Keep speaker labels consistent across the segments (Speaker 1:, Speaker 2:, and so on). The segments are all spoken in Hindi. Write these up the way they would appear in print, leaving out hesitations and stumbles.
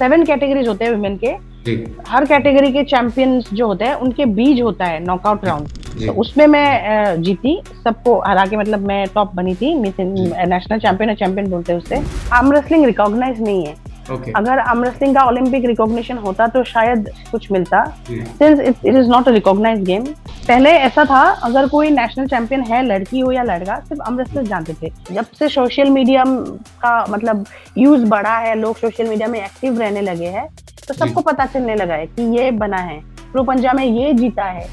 Speaker 1: 7 कैटेगरीज होते हैं विमेन के।
Speaker 2: जी
Speaker 1: हर कैटेगरी के चैंपियंस जो होते हैं उनके बीच होता है नॉकआउट राउंड।
Speaker 2: जी
Speaker 1: तो उसमें मैं जीती, सबको हरा के, मतलब मैं टॉप बनी थी,
Speaker 2: जी।
Speaker 1: नेशनल चैंपियन, चैंपियन बोलते हैं उससे। आर्म रेसलिंग रिकॉग्नाइज नहीं है।
Speaker 2: ओके।
Speaker 1: अगर आर्म रेसलिंग का ओलंपिक रिकॉग्निशन होता तो शायद कुछ मिलता,
Speaker 2: जी
Speaker 1: since it is not a recognized game. पहले ऐसा था, अगर कोई नेशनल चैंपियन है, लड़की हो या लड़का, सिर्फ आर्म रेसलर जानते थे। जब से सोशल मीडिया का मतलब यूज बढ़ा है, लोग सोशल मीडिया में एक्टिव रहने लगे हैं, तो
Speaker 2: जी।
Speaker 1: सबको पता चलने लगा है कि ये बना है, प्रो पंजा में ये जीता है।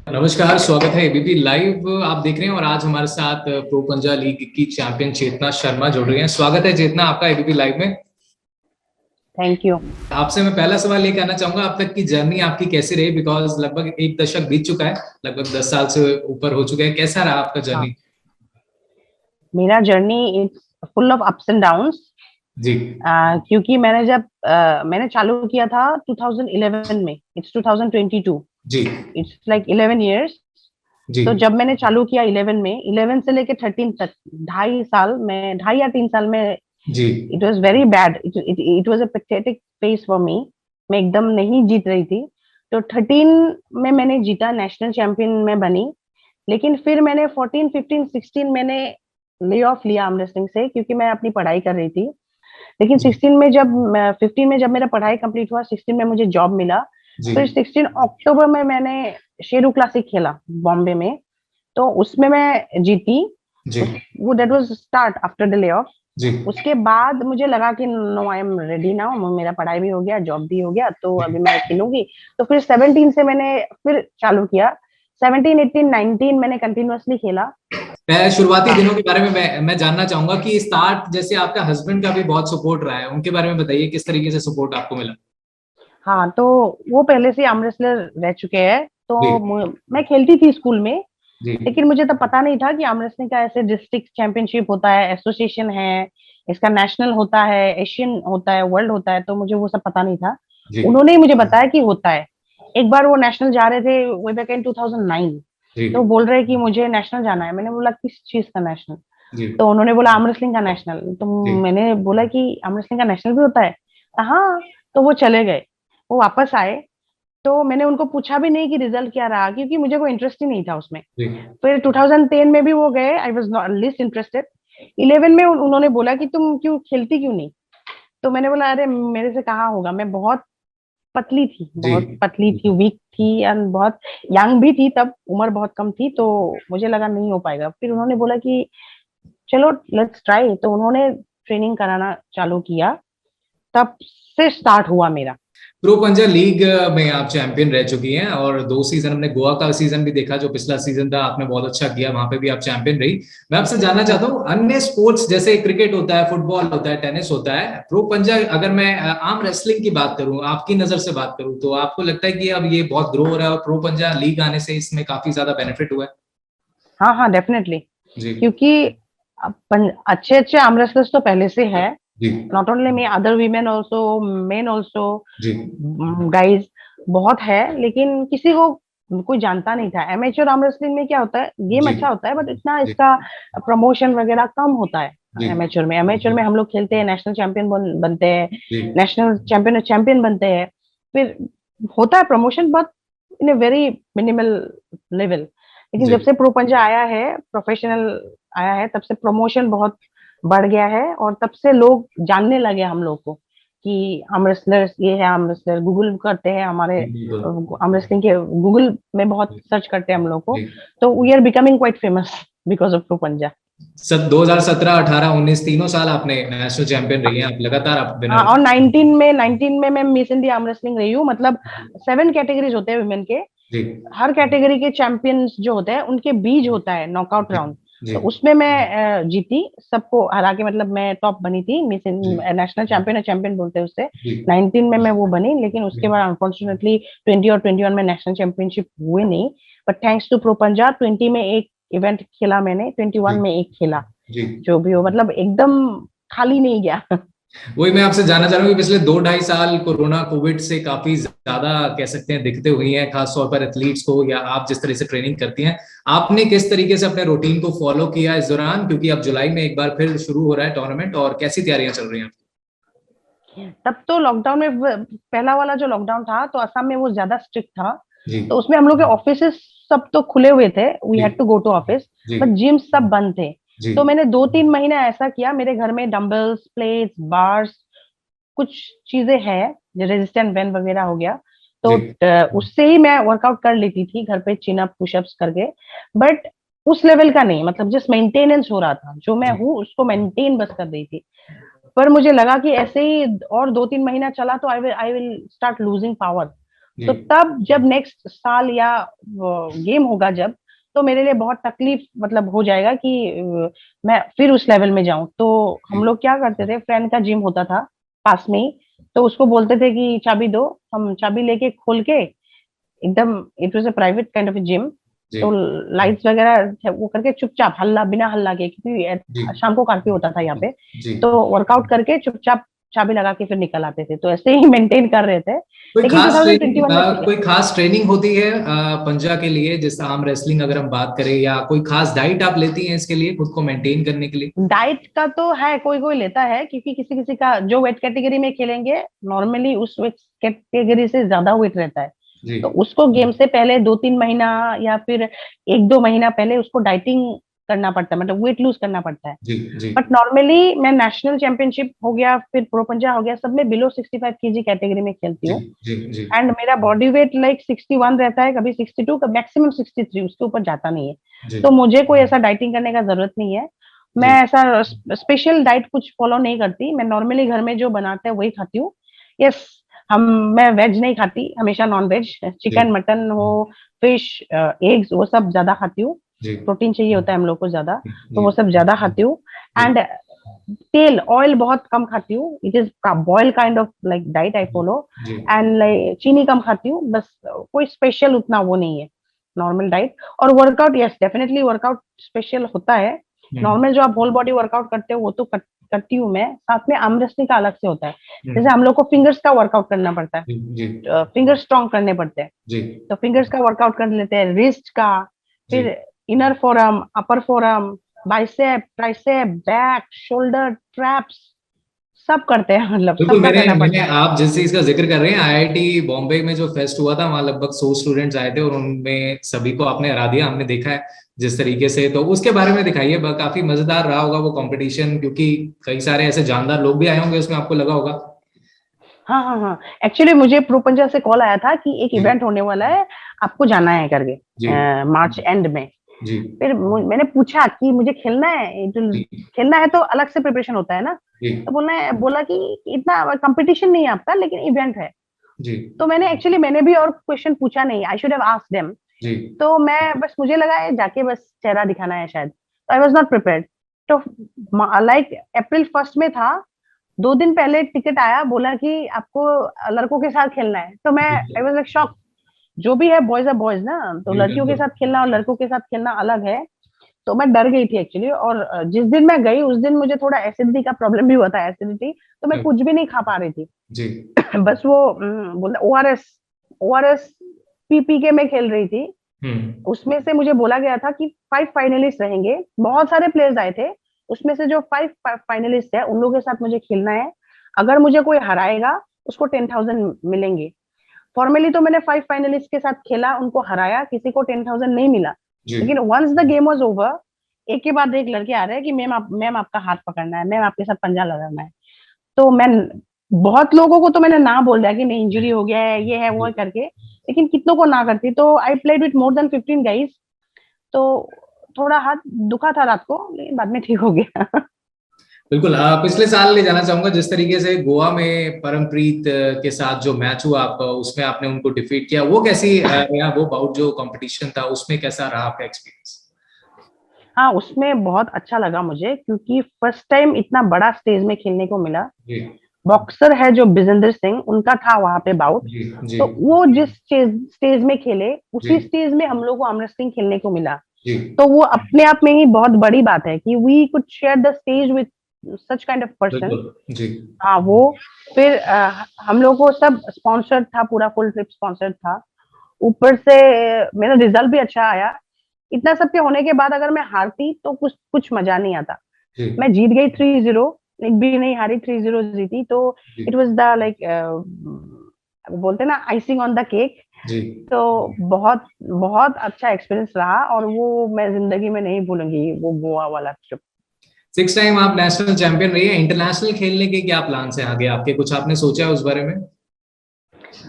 Speaker 2: नमस्कार, स्वागत है एबीपी लाइव आप देख रहे हैं और आज हमारे साथ प्रो पंजा लीग की चैंपियन चेतना शर्मा जुड़ रही हैं। स्वागत है चेतना आपका एबीपी लाइव में।
Speaker 1: Thank you.
Speaker 2: आपसे मैं पहला सवाल ये कहना चाहूंगा, अब तक की जर्नी आपकी कैसी रही? बिकॉज लगभग एक दशक बीत चुका है, लगभग 10 साल से ऊपर हो चुके हैं। कैसा रहा आपका
Speaker 1: हाँ,
Speaker 2: जर्नी?
Speaker 1: मेरा journey it's full of ups and downs.
Speaker 2: जी
Speaker 1: क्योंकि मैंने चालू किया था 2011 में, इट्स 2022,
Speaker 2: जी
Speaker 1: इट्स लाइक 11 इयर्स।
Speaker 2: जी
Speaker 1: तो जब मैंने चालू किया 11 में, 11 से लेके 13 तक, 2.5 साल में, 2.5 या 3 साल में,
Speaker 2: जी
Speaker 1: it was very bad, it was a pathetic phase for me. मैं एकदम नहीं जीत रही थी। तो 13 में मैंने जीता, नेशनल चैंपियन में बनी। लेकिन फिर मैंने 14, 15, 16 मैंने ले ऑफ लिया आर्म रेसलिंग से, क्योंकि मैं अपनी पढ़ाई कर रही थी। लेकिन
Speaker 2: जी
Speaker 1: 16 में जब 15 में जब मेरा पढ़ाई कंप्लीट हुआ, 16 में मुझे जॉब मिला।
Speaker 2: जी
Speaker 1: फिर 16 अक्टूबर में मैंने शेरू क्लासिक खेला बॉम्बे में, तो उसमें मैं जीती।
Speaker 2: जी
Speaker 1: वो that was start after the layoff.
Speaker 2: जी
Speaker 1: उसके बाद मुझे लगा कि no, I am ready now, मेरा पढ़ाई भी हो गया, जॉब भी हो गया, तो अभी मैं खेलूंगी। तो फिर 17 से मैंने फिर चालू किया। 17, 18, 19 मैंने कंटिन्यूअसली खेला।
Speaker 2: मैं शुरुआती
Speaker 1: हाँ
Speaker 2: दिनों के बारे में मैं जानना चाहूंगा कि स्टार्ट जैसे आपका हस्बैंड का भी बहुत सपोर्ट रहा है, उनके बारे में बताइए किस तरीके से सपोर्ट आपको मिला?
Speaker 1: हाँ, तो वो पहले से आर्म रेसलर रह चुके हैं,
Speaker 2: जी
Speaker 1: तो मैं खेलती थी स्कूल में।
Speaker 2: जी
Speaker 1: लेकिन मुझे तब पता नहीं था कि आर्म रेसलिंग का ऐसे डिस्ट्रिक्ट चैंपियनशिप होता है, एसोसिएशन है, इसका नेशनल होता है, एशियन होता है, वर्ल्ड होता है, तो मुझे वो सब पता नहीं था।
Speaker 2: जी
Speaker 1: उन्होंने ही मुझे बताया कि होता है। एक बार वो नेशनल जा रहे थे, वे बैक इन 2009।
Speaker 2: जी
Speaker 1: तो बोल रहे कि मुझे नेशनल जाना है। मैंने बोला किस चीज का नेशनल?
Speaker 2: जी
Speaker 1: तो उन्होंने बोला आर्म रेसलिंग का नेशनल।
Speaker 2: जी
Speaker 1: तो मैंने बोला कि आर्म रेसलिंग का नेशनल भी होता है? हाँ। तो वो चले गए, वो वापस आए। तो मैंने उनको पूछा भी नहीं कि रिजल्ट क्या रहा, क्योंकि मुझे कोई इंटरेस्ट ही नहीं था उसमें।
Speaker 2: जी
Speaker 1: फिर 2010 में भी वो गए, I was not list interested. 11 में उन्होंने बोला कि तुम क्यों खेलती क्यों नहीं? तो मैंने बोला अरे मेरे से कहाँ होगा, मैं बहुत पतली थी,
Speaker 2: जी
Speaker 1: बहुत पतली थी, वीक थी, एंड बहुत यंग भी थी, तब उम्र बहुत कम थी, तो मुझे लगा नहीं हो पाएगा। फिर उन्होंने बोला कि चलो लेट्स ट्राई, तो उन्होंने ट्रेनिंग कराना चालू किया। तब से स्टार्ट हुआ मेरा।
Speaker 2: प्रो पंजा लीग में आप चैंपियन रह चुकी हैं और 2 सीजन हमने गोवा का सीजन भी देखा, जो पिछला सीजन था आपने बहुत अच्छा किया, वहां पे भी आप चैंपियन रही। मैं आपसे जानना चाहता हूँ, अन्य स्पोर्ट्स जैसे क्रिकेट होता है, फुटबॉल होता है, टेनिस होता है, प्रो पंजा अगर मैं आर्म रेसलिंग की बात करूं, आपकी नजर से बात करूं, तो आपको लगता है कि अब ये बहुत ग्रो हो रहा है और प्रो पंजा लीग आने से इसमें काफी ज्यादा बेनिफिट हुआ है?
Speaker 1: हाँ हाँ, डेफिनेटली।
Speaker 2: जी
Speaker 1: क्योंकि अच्छे अच्छे आर्म रेसलर्स तो पहले से है,
Speaker 2: जी
Speaker 1: not only me, other women also, men also,
Speaker 2: जी
Speaker 1: गाइज बहुत है। लेकिन किसी को कोई जानता नहीं था। एमेच्योर आर्म रेसलिंग में क्या होता है, गेम
Speaker 2: जी
Speaker 1: अच्छा होता है, बट इतना
Speaker 2: जी
Speaker 1: इसका प्रमोशन वगैरह कम होता है।
Speaker 2: जी
Speaker 1: एमेच्योर में हम लोग खेलते हैं, नेशनल चैंपियन बनते हैं,
Speaker 2: जी
Speaker 1: नेशनल चैंपियन चैंपियन बनते हैं। फिर होता है promotion, but in a very minimal level. लेकिन
Speaker 2: जी
Speaker 1: जब से प्रो पंजा आया है, प्रोफेशनल आया है, तब से प्रमोशन बहुत बढ़ गया है, और तब से लोग जानने लगे हम लोग को कि आर्म रेसलर्स ये है। आर्म रेसलर गूगल करते हैं हमारे,
Speaker 2: बिल्कुल
Speaker 1: आर्म रेसलिंग के गूगल में बहुत सर्च करते हैं हम लोग को।
Speaker 2: जी।
Speaker 1: तो we are becoming quite famous because of pro Panja.
Speaker 2: 2017, 18, 19 तीनों साल आपने नेशनल चैंपियन रही हैं, आप लगातार आप
Speaker 1: हाँ,
Speaker 2: विनर।
Speaker 1: और 19 में मैं मिस इंडिया आर्म रेसलिंग रही हूँ। मतलब 7 कैटेगरीज होते हैं विमेन के।
Speaker 2: जी
Speaker 1: हर कैटेगरी के चैंपियंस जो होते हैं उनके बीच होता है नॉकआउट
Speaker 2: जी
Speaker 1: राउंड।
Speaker 2: जी
Speaker 1: तो उसमें मैं जीती, सबको हरा के, मतलब मैं टॉप बनी थी, मिस
Speaker 2: जी
Speaker 1: नेशनल चैंपियन और चैंपियन बोलते हैं उससे।
Speaker 2: जी
Speaker 1: 19 में मैं वो बनी, लेकिन उसके
Speaker 2: जी
Speaker 1: बाद अनफॉर्चुनेटली 20 और 21 में नेशनल चैंपियनशिप हुए नहीं। But thanks to pro Punjab, 20 में एक इवेंट खेला मैंने, 21 में एक खेला।
Speaker 2: जी
Speaker 1: जो भी हो, मतलब एकदम खाली नहीं गया।
Speaker 2: वही मैं आपसे जानना चाह रहा हूँ कि पिछले 2-2.5 साल कोरोना कोविड से काफी ज्यादा कह सकते हैं दिक्कतें हुई हैं, खास तौर पर एथलीट्स को, या आप जिस तरह से ट्रेनिंग करती हैं, आपने किस तरीके से अपने रूटीन को फॉलो किया इस दौरान, क्योंकि अब जुलाई में एक बार फिर शुरू हो रहा है टूर्नामेंट, और कैसी तैयारियां चल रही हैं?
Speaker 1: तब तो लॉकडाउन में पहला वाला जो लॉकडाउन था तो असम में वो ज्यादा स्ट्रिक्ट था,
Speaker 2: जी
Speaker 1: तो उसमें हम लोग के ऑफिसेस सब तो खुले हुए थे, वी
Speaker 2: जी
Speaker 1: had to go to office,
Speaker 2: जी
Speaker 1: बट जिम सब बंद थे।
Speaker 2: जी
Speaker 1: तो मैंने 2-3 महीना ऐसा किया, मेरे घर में डंबल्स, प्लेट्स, बार्स, कुछ चीजें हैं, जो रेजिस्टेंट बैंड वगैरह हो गया, तो
Speaker 2: जी
Speaker 1: उससे ही मैं वर्कआउट कर लेती थी घर पे, चिन अप पुशअप्स करके। बट उस लेवल का नहीं, मतलब जस्ट मेंटेनेंस हो रहा था, जो मैं
Speaker 2: जी
Speaker 1: हूँ उसको मेंटेन बस कर रही थी। पर मुझे लगा कि ऐसे ही और 2-3 महीना चला तो I will start losing power.
Speaker 2: जी
Speaker 1: तो तब जब नेक्स्ट साल या गेम होगा जब, तो मेरे लिए बहुत तकलीफ मतलब हो जाएगा कि मैं फिर उस लेवल में जाऊं। तो हम लोग क्या करते थे, फ्रेंड का जिम होता था पास में ही, तो उसको बोलते थे कि चाबी दो, हम चाबी लेके खोल के एकदम, it was a private kind of gym,
Speaker 2: जी
Speaker 1: तो लाइट्स वगैरह वो करके चुपचाप, हल्ला बिना हल्ला के,
Speaker 2: जी
Speaker 1: क्योंकि शाम को काफी होता था यहाँ पे,
Speaker 2: जी।
Speaker 1: तो वर्कआउट करके चुपचाप चाबी लगा के फिर निकल आते थे, तो ऐसे ही मेंटेन कर रहे थे।
Speaker 2: कोई
Speaker 1: लेकिन
Speaker 2: खास ट्रेनिंग
Speaker 1: 2021 में सीख गया।
Speaker 2: कोई खास ट्रेनिंग होती है पंजा के लिए, जैसे आर्म रेसलिंग अगर हम बात करें, या कोई खास डाइट आप लेती हैं इसके लिए, खुद को मेंटेन करने के लिए?
Speaker 1: डाइट का तो है, कोई कोई लेता है, क्योंकि किसी किसी का जो वेट कैटेगरी में खेलेंगे, नॉर्मली उस वेट कैटेगरी से ज्यादा वेट रहता है,
Speaker 2: जी
Speaker 1: तो उसको गेम से पहले 2-3 महीना या फिर 1-2 महीना पहले उसको डाइटिंग करना पड़ता है, मतलब वेट लूज करना पड़ता है।
Speaker 2: जी जी
Speaker 1: बट नॉर्मली मैं नेशनल चैंपियनशिप हो गया, फिर प्रो पंजा हो गया, सब में बिलो 65 kg कैटेगरी में खेलती
Speaker 2: जी
Speaker 1: हूँ।
Speaker 2: जी जी
Speaker 1: एंड मेरा बॉडी वेट लाइक 61 रहता है, कभी 62, कभी मैक्सिमम 63, उसके ऊपर जाता नहीं है।
Speaker 2: जी
Speaker 1: तो मुझे कोई ऐसा डाइटिंग करने का जरूरत नहीं है। मैं
Speaker 2: जी
Speaker 1: ऐसा स्पेशल डाइट कुछ फॉलो नहीं करती, मैं नॉर्मली घर में जो बनाते हैं वही खाती हूँ। यस, हम मैं वेज नहीं खाती, हमेशा नॉन वेज,
Speaker 2: जी
Speaker 1: चिकन मटन हो, फिश, एग्स, वो सब ज्यादा खाती हूँ।
Speaker 2: जी
Speaker 1: प्रोटीन चाहिए होता है हम लोग को ज्यादा, तो
Speaker 2: जी
Speaker 1: वो सब ज्यादा खाती हूँ।
Speaker 2: जी
Speaker 1: एंड तेल ऑयल बहुत कम खाती हूँ, it is boil kind of like diet I follow.
Speaker 2: जी
Speaker 1: एंड लाइक चीनी कम खाती हूँ, बस कोई स्पेशल उतना वो नहीं है, नॉर्मल डाइट। और workout, yes definitely workout special होता है।
Speaker 2: हम्म
Speaker 1: नॉर्मल जो आप होल बॉडी वर्कआउट करते हो वो तो करती हूँ मैं, साथ में आर्म रेसलिंग का अलग से होता है। जैसे
Speaker 2: हम्म,
Speaker 1: हम लोग को फिंगर्स का वर्कआउट करना पड़ता
Speaker 2: जी जी
Speaker 1: है, फिंगर स्ट्रॉन्ग करने पड़ते हैं,
Speaker 2: जी
Speaker 1: तो फिंगर्स का वर्कआउट कर लेते हैं, रिस्ट का,
Speaker 2: जी।
Speaker 1: फिर inner forearm, upper forearm, biceps, triceps, back, shoulder, traps, सब करते हैं, मतलब
Speaker 2: बिल्कुल,
Speaker 1: सबका
Speaker 2: मैंने
Speaker 1: करना
Speaker 2: मैंने
Speaker 1: पड़ता है।
Speaker 2: आप जिस चीज का जिक्र कर रहे हैं, आईआईटी बॉम्बे में जो फेस्ट हुआ था, वहां लगभग 100 स्टूडेंट्स आए थे, और उनमें सभी को आपने हरा दिया, हमने देखा है जिस तरीके से। तो उसके बारे में दिखाइए, काफी मजेदार रहा होगा वो कंपटीशन, क्योंकि कई सारे ऐसे जानदार लोग भी आए होंगे उसमें, आपको लगा होगा।
Speaker 1: हाँ हाँ हाँ, एक्चुअली मुझे प्रो पंजा से कॉल आया था कि एक
Speaker 2: जी
Speaker 1: इवेंट होने वाला है, आपको जाना है करके,
Speaker 2: जी
Speaker 1: मार्च एंड में।
Speaker 2: जी
Speaker 1: फिर मैंने पूछा कि मुझे खेलना है, तो
Speaker 2: जी
Speaker 1: खेलना है तो अलग से प्रिपरेशन होता है ना,
Speaker 2: जी
Speaker 1: तो बोला कि इतना कंपटीशन नहीं है आपका, लेकिन इवेंट है।
Speaker 2: जी
Speaker 1: तो मैंने एक्चुअली मैंने भी और क्वेश्चन पूछा नहीं, I should have asked them.
Speaker 2: जी
Speaker 1: तो मैं बस, मुझे लगा है जाके बस चेहरा दिखाना है शायद, तो आई वाज नॉट प्रिपेयर्ड। तो लाइक अप्रैल 1 में था, 2 दिन पहले टिकट आया, बोला कि आपको लड़कों के साथ खेलना है, तो मैं आई वाज लाइक शॉक। जो भी है बॉयज आर बॉयज ना, तो
Speaker 2: जी
Speaker 1: लड़कियों के
Speaker 2: बिल्कुल।
Speaker 1: साथ खेलना और लड़कों के साथ खेलना अलग है। तो मैं डर गई थी एक्चुअली, और जिस दिन मैं गई उस दिन मुझे थोड़ा एसिडिटी का प्रॉब्लम भी हुआ था, एसिडिटी, तो मैं कुछ भी नहीं खा पा रही थी।
Speaker 2: जी
Speaker 1: बस वो बोलते ओआरएस पी पी के मैं खेल रही थी।
Speaker 2: हम्म
Speaker 1: उसमें से मुझे बोला गया था कि 5 फाइनलिस्ट रहेंगे, बहुत सारे प्लेयर्स आए थे, उसमें से जो 5 फाइनलिस्ट है उन लोगों के साथ मुझे खेलना है। अगर मुझे कोई हराएगा उसको 10,000 मिलेंगे। फॉर्मली तो मैंने 5 फाइनलिस्ट के साथ खेला, उनको हराया, किसी को 10,000 नहीं मिला।
Speaker 2: जी
Speaker 1: लेकिन once the game was over, एक के बाद एक लड़के आ रहे हैं कि मैम आपका हाथ पकड़ना है, मैम आपके साथ पंजा लगाना है। तो मैं, बहुत लोगों को तो मैंने ना बोल दिया कि नहीं, इंजरी हो गया है, ये है वो है करके, लेकिन कितनों को ना करती, तो I played with more than 15 guys. तो थोड़ा हाथ दुखा था रात को, लेकिन बाद में ठीक हो गया।
Speaker 2: बिल्कुल। पिछले साल ले जाना चाहूंगा, जिस तरीके से गोवा में परमप्रीत के साथ जो मैच हुआ आपका, उसमें आपने उनको डिफीट किया, वो कैसी रहा वो बाउट, जो कंपटीशन था उसमें कैसा रहा आपका एक्सपीरियंस?
Speaker 1: हाँ, उसमें बहुत अच्छा लगा मुझे, क्योंकि फर्स्ट टाइम इतना बड़ा स्टेज में खेलने को मिला।
Speaker 2: जी
Speaker 1: बॉक्सर है जो बिजेंद्र सिंह, उनका था वहां पे बाउट,
Speaker 2: जी जी
Speaker 1: तो वो जिस स्टेज में खेले,
Speaker 2: जी
Speaker 1: उसी स्टेज में हम लोग को आर्म रेसलिंग खेलने को मिला।
Speaker 2: जी
Speaker 1: तो वो अपने आप में ही बहुत बड़ी बात है कि we could share the stage with such kind of person.
Speaker 2: बिल्कुल जी।
Speaker 1: हाँ वो फिर हम लोग को सब स्पॉन्सर्ड था, पूरा फुल ट्रिप स्पॉन्सर्ड था। ऊपर से मेरा रिजल्ट भी अच्छा आया। इतना सब के होने के बाद अगर मैं हारती तो कुछ कुछ मजा नहीं आता।
Speaker 2: जी
Speaker 1: मैं जीत गई 3-0, एक भी नहीं हारी, 3-0 जीती। तो
Speaker 2: जी
Speaker 1: इट वाज द लाइक बोलते ना आइसिंग ऑन द केक।
Speaker 2: जी।
Speaker 1: तो बहुत बहुत अच्छा एक्सपीरियंस रहा और वो मैं जिंदगी में नहीं भूलूंगी, वो गोवा वाला ट्रिप।
Speaker 2: 6 टाइम आप नेशनल चैंपियन रही है, इंटरनेशनल खेलने के क्या प्लान है आगे आपके, कुछ आपने सोचा है उस बारे में?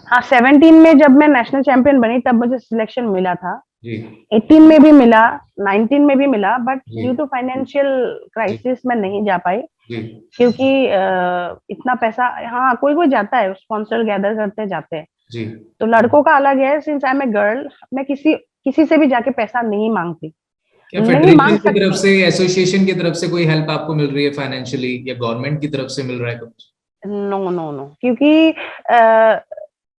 Speaker 1: हाँ 17 में जब मैं नेशनल चैंपियन बनी तब मुझे सिलेक्शन मिला था।
Speaker 2: जी
Speaker 1: 18 में भी मिला, 19 में भी मिला, बट
Speaker 2: जी
Speaker 1: ड्यू टू फाइनेंशियल
Speaker 2: जी
Speaker 1: क्राइसिस मैं नहीं जा पाई।
Speaker 2: जी
Speaker 1: क्योंकि इतना पैसा, हाँ कोई कोई जाता है स्पॉन्सर गैदर करते जाते हैं।
Speaker 2: जी।
Speaker 1: तो लड़कों का अलग है, since I am a girl, मैं किसी किसी से भी जाके पैसा नहीं मांगती,
Speaker 2: क्या
Speaker 1: नहीं
Speaker 2: फेडरेशन
Speaker 1: मांग
Speaker 2: की तरफ
Speaker 1: सकती।
Speaker 2: से, एसोसिएशन की तरफ से कोई हेल्प आपको मिल रही है फाइनेंशियली, या गवर्नमेंट की तरफ से मिल रहा है कुछ?
Speaker 1: नो नो नो, क्योंकि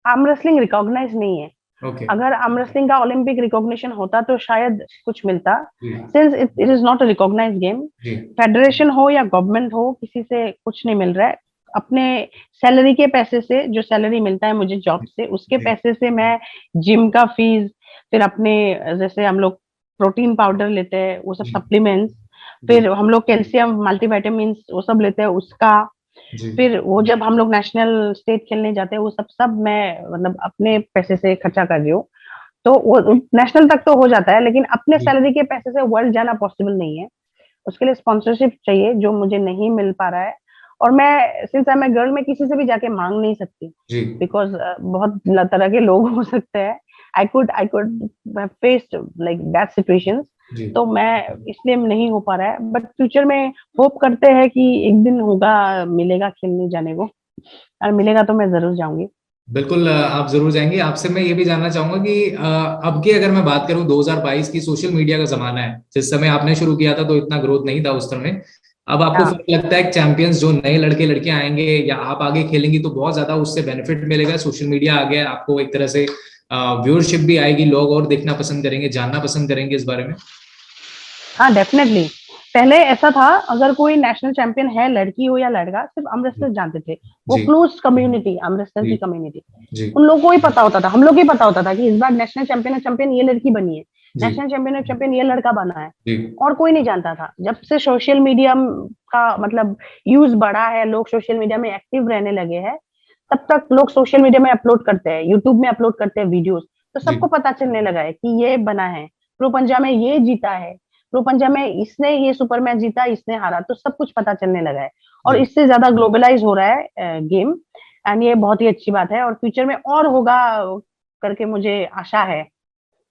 Speaker 1: आर्म रेसलिंग रिकॉग्नाइज नहीं है।
Speaker 2: ओके।
Speaker 1: अगर आर्म रेसलिंग का ओलंपिक रिकॉग्निशन होता तो शायद कुछ मिलता।
Speaker 2: जी
Speaker 1: since it is not a recognize game,
Speaker 2: जी
Speaker 1: फेडरेशन हो या गवर्नमेंट हो, किसी से कुछ नहीं मिल रहा है। अपने सैलरी के पैसे से, जो सैलरी मिलता है मुझे जॉब से, उसके
Speaker 2: जी
Speaker 1: पैसे से मैं जिम का फीस, फिर अपने जैसे हम लोग प्रोटीन पाउडर लेते हैं वो सब
Speaker 2: जी
Speaker 1: सप्लीमेंट्स,
Speaker 2: जी
Speaker 1: फिर हम लोग कैल्शियम मल्टीविटामिन वो सब लेते हैं उसका,
Speaker 2: जी
Speaker 1: फिर वो जब हम लोग नेशनल स्टेट खेलने जाते हैं वो सब सब मैं मतलब अपने पैसे से खर्चा कर रही हूँ। तो वो नेशनल तक तो हो जाता है, लेकिन अपने
Speaker 2: जी
Speaker 1: सैलरी के पैसे से वर्ल्ड जाना पॉसिबल नहीं है। उसके लिए स्पॉन्सरशिप चाहिए जो मुझे नहीं मिल पा रहा है। और मैं सिंस आई एम गर्ल, मैं किसी से भी जाके मांग नहीं सकती,
Speaker 2: जी
Speaker 1: बिकॉज बहुत तरह के लोग हो सकते हैं। I could faced like that situations.
Speaker 2: जी।
Speaker 1: तो मैं इसलिए नहीं हो पा रहा है, बट फ्यूचर में होप करते हैं कि एक दिन होगा, मिलेगा खेलने जाने को, और मिलेगा तो मैं जरूर जाऊंगी।
Speaker 2: बिल्कुल आप जरूर जाएंगे। आपसे मैं ये भी जानना चाहूंगा कि अब की अगर मैं बात करूं, 2022 की, सोशल मीडिया का जमाना है। जिस समय आपने शुरू किया था तो इतना ग्रोथ नहीं था उस समय। अब आपको
Speaker 1: हाँ
Speaker 2: फर्क लगता है कि चैंपियंस जो नए लड़के लड़कियां आएंगे या आप आगे खेलेंगी तो बहुत ज्यादा उससे बेनिफिट मिलेगा? सोशल मीडिया आ गया, आपको एक तरह से व्यूअरशिप भी आएगी, लोग और देखना पसंद करेंगे, जानना पसंद करेंगे इस बारे में?
Speaker 1: हाँ डेफिनेटली। पहले ऐसा था, अगर कोई नेशनल चैंपियन है, लड़की हो या लड़का, सिर्फ आर्म रेसलर जानते थे। वो
Speaker 2: जी
Speaker 1: क्लोज कम्युनिटी, आर्म रेसलर
Speaker 2: जी
Speaker 1: की कम्युनिटी,
Speaker 2: जी
Speaker 1: उन लोगों को ही पता होता था, हम लोग को ही पता होता था कि इस बार नेशनल चैंपियन है, चैंपियन ये लड़की बनी है,
Speaker 2: जी
Speaker 1: नेशनल चैंपियन है, चैंपियन ये लड़का बना है।
Speaker 2: जी
Speaker 1: और कोई नहीं जानता था। जब से सोशल मीडिया का मतलब यूज बढ़ा है, लोग सोशल मीडिया में एक्टिव रहने लगे हैं, तब तक लोग सोशल मीडिया में अपलोड करते हैं, यूट्यूब में अपलोड करते हैं वीडियोस, तो
Speaker 2: जी
Speaker 1: सबको पता चलने लगा है कि ये बना है, प्रो पंजा में ये जीता है, प्रो पंजा में इसने ये सुपर मैच जीता, इसने हारा, तो सब कुछ पता चलने लगा है। और
Speaker 2: जी
Speaker 1: इससे ज्यादा ग्लोबलाइज हो रहा है गेम, एंड ये बहुत ही अच्छी बात है, और फ्यूचर में और होगा करके मुझे आशा है,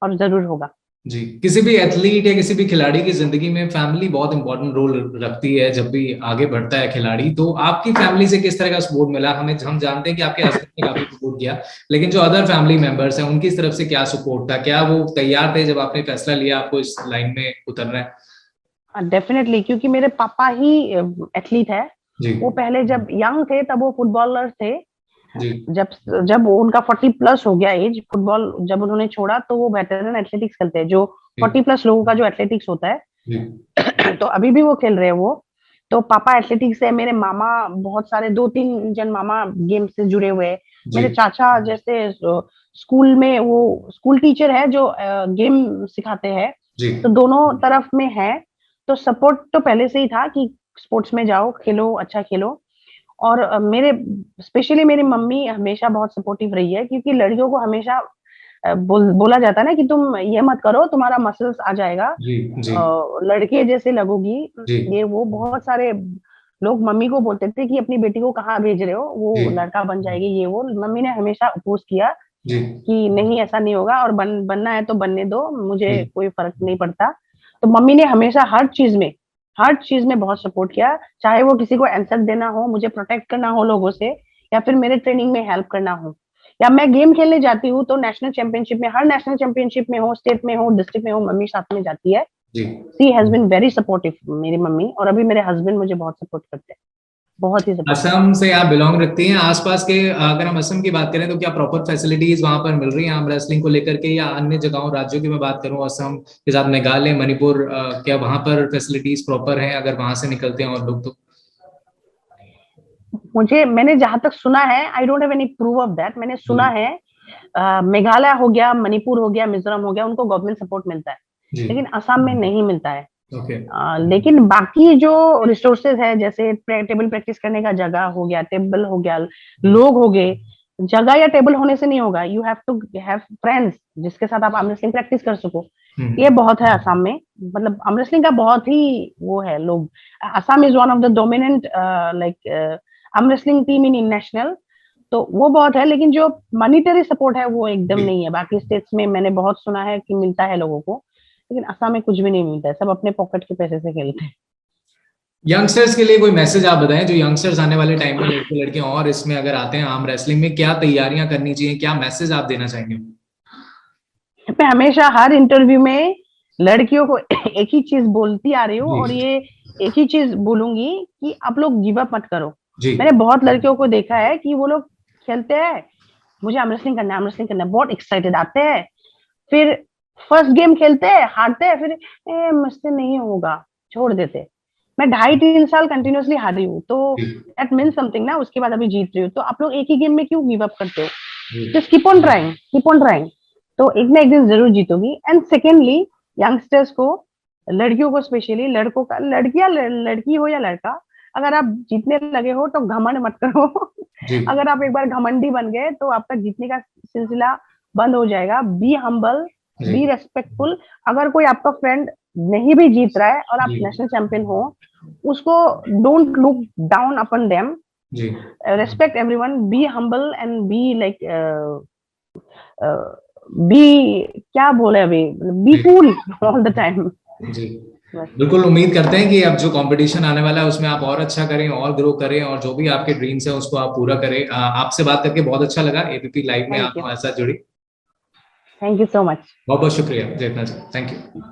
Speaker 1: और जरूर होगा।
Speaker 2: जी। किसी भी एथलीट या किसी भी खिलाड़ी की जिंदगी में फैमिली बहुत इंपॉर्टेंट रोल रखती है जब भी आगे बढ़ता है खिलाड़ी। तो आपकी फैमिली से किस तरह का सपोर्ट मिला? हम जानते हैं कि आपके हस्बैंड ने काफी सपोर्ट किया, लेकिन जो अदर फैमिली मेंबर्स हैं उनकी तरफ से क्या सपोर्ट था? क्या वो तैयार थे जब आपने फैसला लिया आपको इस लाइन में उतरना है?
Speaker 1: डेफिनेटली, क्योंकि मेरे पापा ही एथलीट है।
Speaker 2: जी
Speaker 1: वो पहले जब यंग थे तब वो फुटबॉलर थे।
Speaker 2: जी
Speaker 1: जब जब वो उनका 40+ हो गया एज, फुटबॉल जब उन्होंने छोड़ा, तो वो वेटरन एथलेटिक्स खेलते हैं, जो
Speaker 2: जी
Speaker 1: 40+ लोगों का जो एथलेटिक्स होता है।
Speaker 2: जी
Speaker 1: तो अभी भी वो खेल रहे हैं वो। तो पापा एथलेटिक्स है, मेरे मामा बहुत सारे, 2-3 जन मामा गेम से जुड़े हुए हैं।
Speaker 2: जी
Speaker 1: मेरे चाचा जैसे स्कूल में वो स्कूल टीचर है जो गेम सिखाते हैं।
Speaker 2: जी
Speaker 1: तो दोनों तरफ में है। तो सपोर्ट तो पहले से ही था कि स्पोर्ट्स में जाओ, खेलो, अच्छा खेलो। और मेरे स्पेशली मेरी मम्मी हमेशा बहुत सपोर्टिव रही है, क्योंकि लड़कियों को हमेशा बोला जाता है ना कि तुम ये मत करो, तुम्हारा मसल्स आ जाएगा,
Speaker 2: जी जी
Speaker 1: लड़के जैसे लगोगी।
Speaker 2: जी
Speaker 1: ये वो बहुत सारे लोग मम्मी को बोलते थे कि अपनी बेटी को कहाँ भेज रहे हो,
Speaker 2: जी
Speaker 1: वो लड़का बन जाएगी, ये वो। मम्मी ने हमेशा अपोज किया
Speaker 2: जी
Speaker 1: कि नहीं, ऐसा नहीं होगा, और बनना है तो बनने दो, मुझे
Speaker 2: जी
Speaker 1: कोई फर्क नहीं पड़ता। तो मम्मी ने हमेशा हर चीज में बहुत सपोर्ट किया, चाहे वो किसी को आंसर देना हो, मुझे प्रोटेक्ट करना हो लोगों से, या फिर मेरे ट्रेनिंग में हेल्प करना हो, या मैं गेम खेलने जाती हूँ तो नेशनल चैंपियनशिप में, हर नेशनल चैंपियनशिप में हो, स्टेट में हो, डिस्ट्रिक्ट में हो, मम्मी साथ में जाती है।
Speaker 2: जी।
Speaker 1: सी हैज बीन वेरी सपोर्टिव मेरी मम्मी, और अभी मेरे हस्बैंड मुझे बहुत सपोर्ट करते हैं, बहुत ही सपोर्टिव।
Speaker 2: असम से आप बिलोंग रखती हैं, आसपास के अगर हम असम की बात करें तो क्या प्रॉपर फैसिलिटीज वहां पर मिल रही हैं आर्म रेसलिंग को लेकर के? या अन्य जगहों, राज्यों की मैं बात करूं, असम के साथ मेघालय, मणिपुर, क्या वहां पर फैसिलिटीज प्रॉपर हैं अगर वहां से निकलते हैं और लोग तो?
Speaker 1: मैंने जहां तक सुना है, I don't have any proof of that, मैंने सुना है मेघालय हो गया, मणिपुर हो गया, मिजोरम हो गया, उनको गवर्नमेंट सपोर्ट मिलता है, लेकिन असम में नहीं मिलता है। लेकिन बाकी जो रिसोर्सेज है, जैसे टेबल प्रैक्टिस करने का जगह हो गया, टेबल हो गया, लोग हो गए, जगह या टेबल होने से नहीं होगा, you have to have friends जिसके साथ आप आर्म रेसलिंग प्रैक्टिस कर सको। ये बहुत है असम में, मतलब आर्म रेसलिंग का बहुत ही वो है लोग। Assam is one of the dominant like arm wrestling team in national, तो वो बहुत है, लेकिन जो मॉनिटरी सपोर्ट है वो एकदम नहीं है। बाकी स्टेट्स में मैंने बहुत सुना है कि मिलता है लोगों को, लेकिन असम में कुछ भी नहीं मिलता है, सब अपने पॉकेट के पैसे से खेलते हैं।
Speaker 2: यंगस्टर्स के लिए कोई मैसेज आप बताएं, जो यंगस्टर्स आने वाले टाइम में लड़के लड़कियां और इसमें अगर आते हैं आर्म रेसलिंग में, क्या तैयारियां करनी चाहिए, क्या मैसेज आप देना चाहेंगे?
Speaker 1: मैं हमेशा हर इंटरव्यू में लड़कियों को एक ही चीज बोलती आ रही हूँ, और ये एक ही चीज बोलूंगी कि आप लोग गिव अप मत करो। मैंने बहुत लड़कियों को देखा है कि वो लोग खेलते हैं, मुझे आर्म रेसलिंग करना है, आर्म रेसलिंग करना है, बहुत एक्साइटेड आते हैं, फिर फर्स्ट गेम खेलते हैं, हारते हैं, फिर मुझसे नहीं होगा, छोड़ देते। मैं 2.5-3 साल कंटिन्यूअसली हारी हूँ, तो दैट मीन्स समथिंग ना। उसके बाद अभी जीत रही हूँ, तो आप लोग एक ही गेम में क्यों गिव अप करते हो? Just keep on trying, keep on trying, तो एक ना एक दिन जरूर जीतोगी। एंड सेकेंडली, यंगस्टर्स को, लड़कियों को स्पेशली, लड़कों का, लड़कियां, लड़की हो या लड़का, अगर आप जीतने लगे हो तो घमंड मत करो। अगर आप एक बार घमंडी बन गए तो आपका जीतने का सिलसिला बंद हो जाएगा। Be humble, be respectful. अगर कोई आपका फ्रेंड नहीं भी जीत रहा है और आप नेशनल चैंपियन हो, उसको don't look down upon them, respect everyone, be humble and be like be, क्या बोले अभी, be cool all the time.
Speaker 2: जी बिल्कुल, उम्मीद करते हैं कि अब जो कंपटीशन आने वाला है उसमें आप और अच्छा करें, और ग्रो करें, और जो भी आपके ड्रीम्स हैं उसको आप पूरा करें। आपसे बात करके बहुत अच्छा लगा, एबीपी लाइव में आप हमारे साथ जुड़ी।
Speaker 1: Thank you so much.
Speaker 2: बहुत बहुत शुक्रिया जयतना जी, थैंक यू।